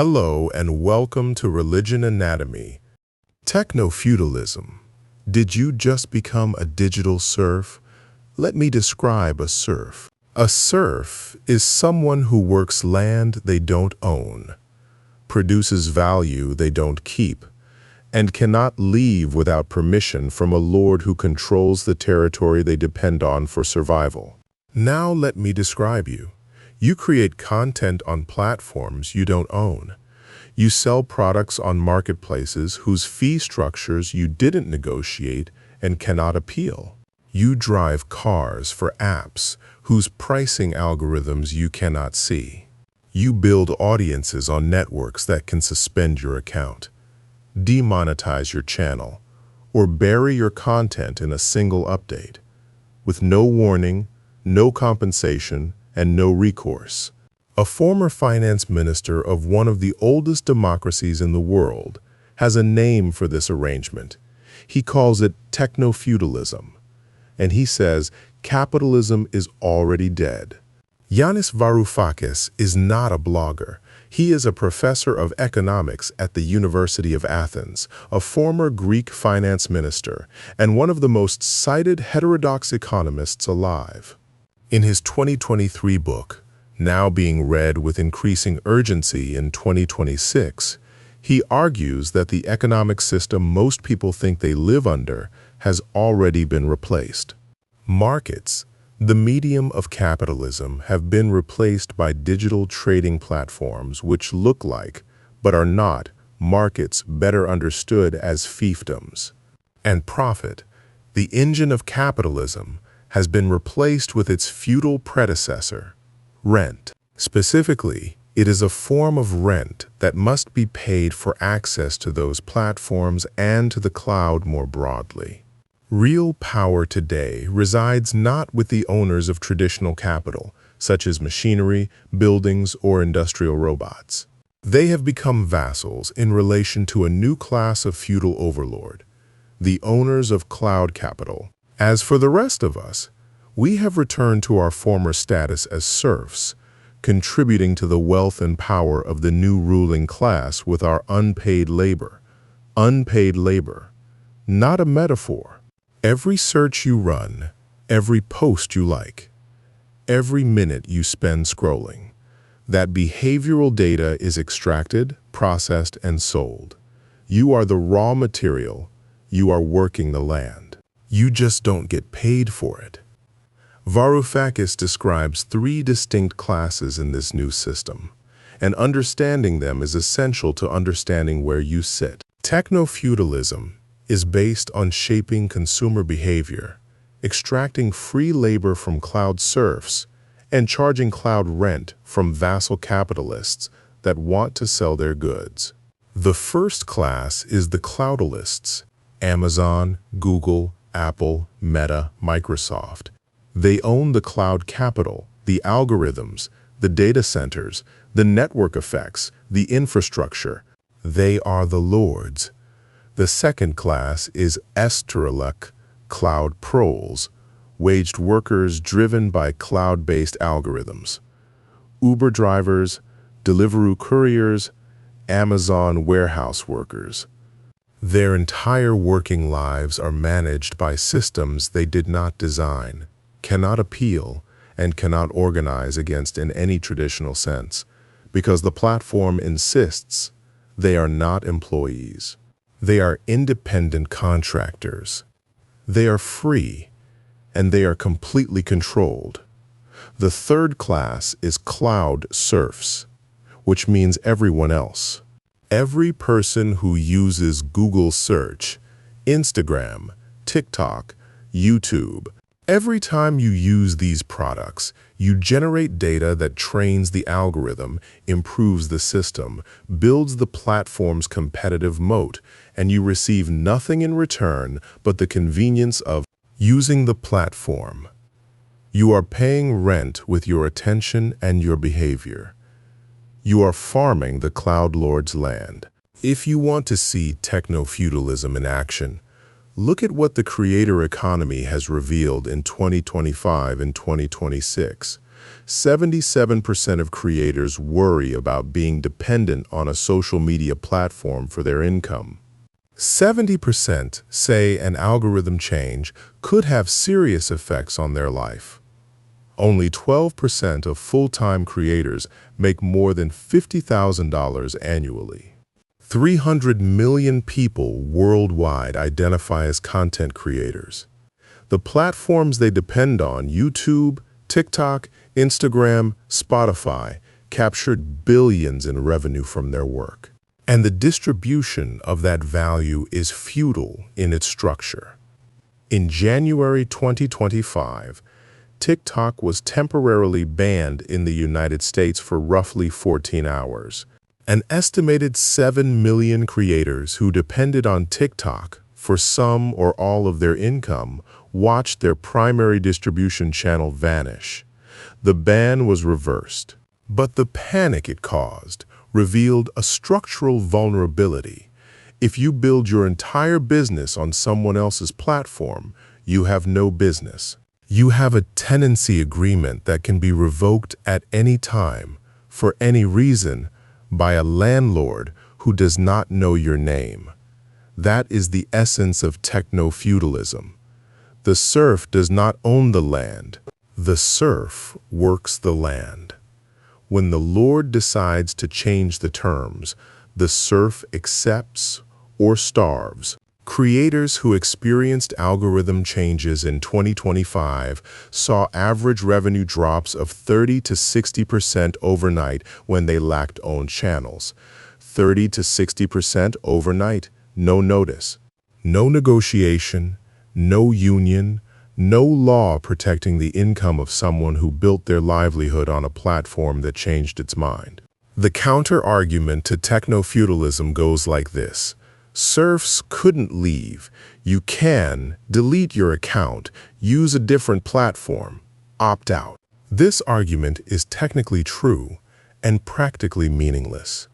Hello and welcome to Religion Anatomy. Techno-Feudalism. Did you just become a digital serf? Let me describe a serf. A serf is someone who works land they don't own, produces value they don't keep, and cannot leave without permission from a lord who controls the territory they depend on for survival. Now let me describe you. You create content on platforms you don't own. You sell products on marketplaces whose fee structures you didn't negotiate and cannot appeal. You drive cars for apps whose pricing algorithms you cannot see. You build audiences on networks that can suspend your account, demonetize your channel, or bury your content in a single update, with no warning, no compensation, and no recourse. A former finance minister of one of the oldest democracies in the world has a name for this arrangement. He calls it Techno-Feudalism, and he says capitalism is already dead. Yanis Varoufakis is not a blogger. He is a professor of economics at the University of Athens, a former Greek finance minister, and one of the most cited heterodox economists alive. In his 2023 book, now being read with increasing urgency in 2026, he argues that the economic system most people think they live under has already been replaced. Markets, the medium of capitalism, have been replaced by digital trading platforms which look like, but are not, markets better understood as fiefdoms. And profit, the engine of capitalism, has been replaced with its feudal predecessor, rent. Specifically, it is a form of rent that must be paid for access to those platforms and to the cloud more broadly. Real power today resides not with the owners of traditional capital, such as machinery, buildings, or industrial robots. They have become vassals in relation to a new class of feudal overlord, the owners of cloud capital. As for the rest of us, we have returned to our former status as serfs, contributing to the wealth and power of the new ruling class with our unpaid labor. Unpaid labor, not a metaphor. Every search you run, every post you like, every minute you spend scrolling, that behavioral data is extracted, processed, and sold. You are the raw material. You are working the land. You just don't get paid for it. Varoufakis describes three distinct classes in this new system, and understanding them is essential to understanding where you sit. Techno-feudalism is based on shaping consumer behavior, extracting free labor from cloud serfs, and charging cloud rent from vassal capitalists that want to sell their goods. The first class is the cloudalists: Amazon, Google, Apple, Meta, Microsoft. They own the cloud capital, the algorithms, the data centers, the network effects, the infrastructure. They are the lords. The second class is esterelek, cloud proles, waged workers driven by cloud-based algorithms. Uber drivers, Deliveroo couriers, Amazon warehouse workers. Their entire working lives are managed by systems they did not design, cannot appeal, and cannot organize against in any traditional sense, because the platform insists they are not employees. They are independent contractors. They are free, and they are completely controlled. The third class is cloud serfs, which means everyone else. Every person who uses Google search, Instagram, TikTok, YouTube, every time you use these products, you generate data that trains the algorithm, improves the system, builds the platform's competitive moat, and you receive nothing in return but the convenience of using the platform. You are paying rent with your attention and your behavior. You are farming the cloud lord's land. If you want to see techno-feudalism in action, look at what the creator economy has revealed in 2025 and 2026. 77% of creators worry about being dependent on a social media platform for their income. 70% say an algorithm change could have serious effects on their life. Only 12% of full-time creators make more than $50,000 annually. 300 million people worldwide identify as content creators. The platforms they depend on, YouTube, TikTok, Instagram, Spotify, captured billions in revenue from their work. And the distribution of that value is feudal in its structure. In January 2025, TikTok was temporarily banned in the United States for roughly 14 hours. An estimated 7 million creators who depended on TikTok for some or all of their income watched their primary distribution channel vanish. The ban was reversed, but the panic it caused revealed a structural vulnerability. If you build your entire business on someone else's platform, you have no business. You have a tenancy agreement that can be revoked at any time, for any reason, by a landlord who does not know your name. That is the essence of techno-feudalism. The serf does not own the land. The serf works the land. When the lord decides to change the terms, the serf accepts or starves. Creators who experienced algorithm changes in 2025 saw average revenue drops of 30 to 60% overnight when they lacked owned channels. 30 to 60% overnight, no notice, no negotiation, no union, no law protecting the income of someone who built their livelihood on a platform that changed its mind. The counter-argument to techno-feudalism goes like this. Serfs couldn't leave. You can delete your account, use a different platform, opt out. This argument is technically true and practically meaningless.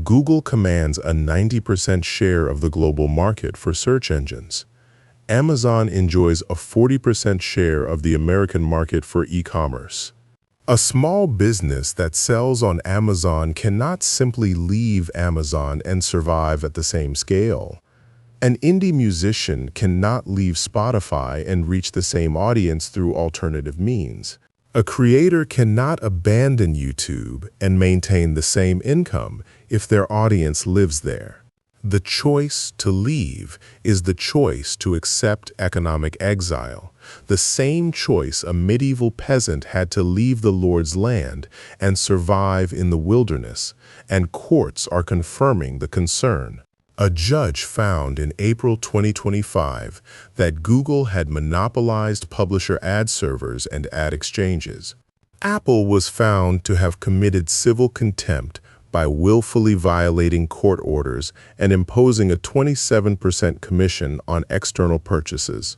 Google commands a 90% share of the global market for search engines. Amazon enjoys a 40% share of the American market for e-commerce. A small business that sells on Amazon cannot simply leave Amazon and survive at the same scale. An indie musician cannot leave Spotify and reach the same audience through alternative means. A creator cannot abandon YouTube and maintain the same income if their audience lives there. The choice to leave is the choice to accept economic exile, the same choice a medieval peasant had to leave the Lord's land and survive in the wilderness, and courts are confirming the concern. A judge found in April 2025 that Google had monopolized publisher ad servers and ad exchanges. Apple was found to have committed civil contempt by willfully violating court orders and imposing a 27% commission on external purchases,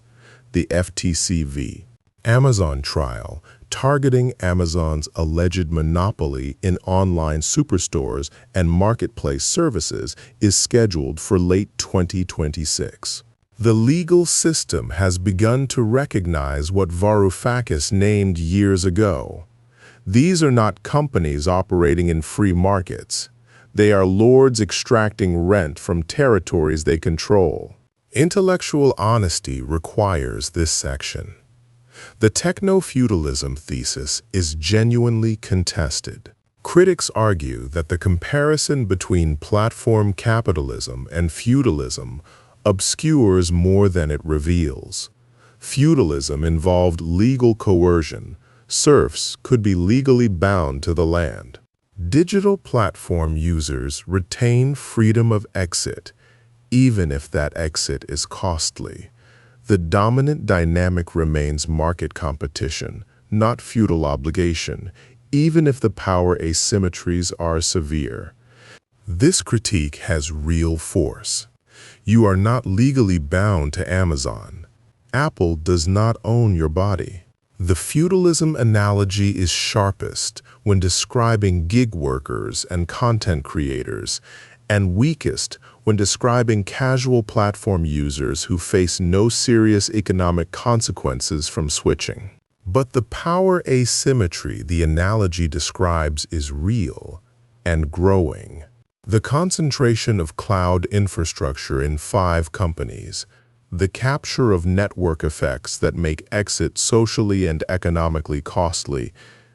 the FTC. Amazon trial, targeting Amazon's alleged monopoly in online superstores and marketplace services, is scheduled for late 2026. The legal system has begun to recognize what Varoufakis named years ago. These are not companies operating in free markets. They are lords extracting rent from territories they control. Intellectual honesty requires this section. The techno-feudalism thesis is genuinely contested. Critics argue that the comparison between platform capitalism and feudalism obscures more than it reveals. Feudalism involved legal coercion. Serfs could be legally bound to the land. Digital platform users retain freedom of exit, even if that exit is costly. The dominant dynamic remains market competition, not feudal obligation, even if the power asymmetries are severe. This critique has real force. You are not legally bound to Amazon. Apple does not own your body. The feudalism analogy is sharpest when describing gig workers and content creators, and weakest when describing casual platform users who face no serious economic consequences from switching. But the power asymmetry the analogy describes is real and growing. The concentration of cloud infrastructure in 5 companies, the capture of network effects that make exit socially and economically costly,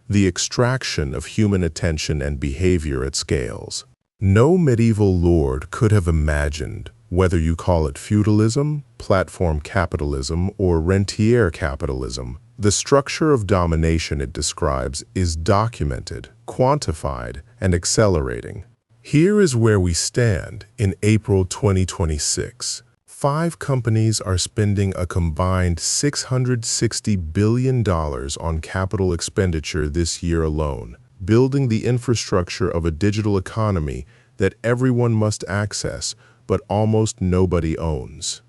the extraction of human attention and behavior at scales. No medieval lord could have imagined, whether you call it feudalism, platform capitalism, or rentier capitalism, the structure of domination it describes is documented, quantified, and accelerating. Here is where we stand in April 2026. 5 companies are spending a combined $660 billion on capital expenditure this year alone, building the infrastructure of a digital economy that everyone must access, but almost nobody owns.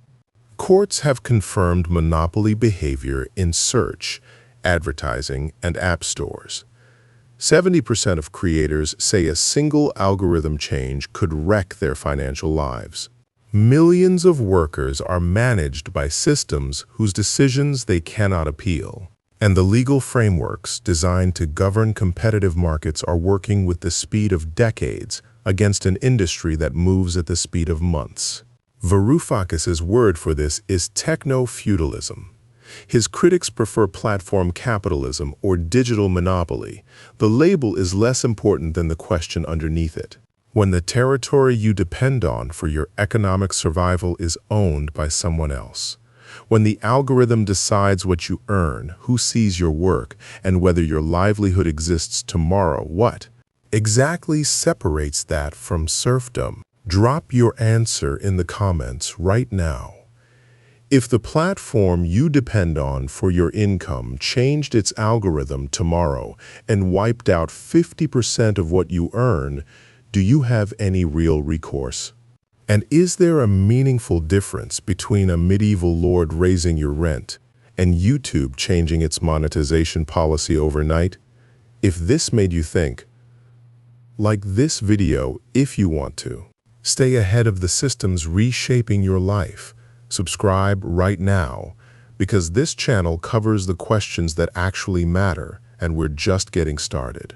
Courts have confirmed monopoly behavior in search, advertising, and app stores. 70% of creators say a single algorithm change could wreck their financial lives. Millions of workers are managed by systems whose decisions they cannot appeal. And the legal frameworks designed to govern competitive markets are working with the speed of decades against an industry that moves at the speed of months. Varoufakis' word for this is techno-feudalism. His critics prefer platform capitalism or digital monopoly. The label is less important than the question underneath it. When the territory you depend on for your economic survival is owned by someone else. When the algorithm decides what you earn, who sees your work, and whether your livelihood exists tomorrow, what exactly separates that from serfdom? Drop your answer in the comments right now. If the platform you depend on for your income changed its algorithm tomorrow and wiped out 50% of what you earn, do you have any real recourse? And is there a meaningful difference between a medieval lord raising your rent and YouTube changing its monetization policy overnight? If this made you think, like this video if you want to. Stay ahead of the systems reshaping your life. Subscribe right now, because this channel covers the questions that actually matter, and we're just getting started.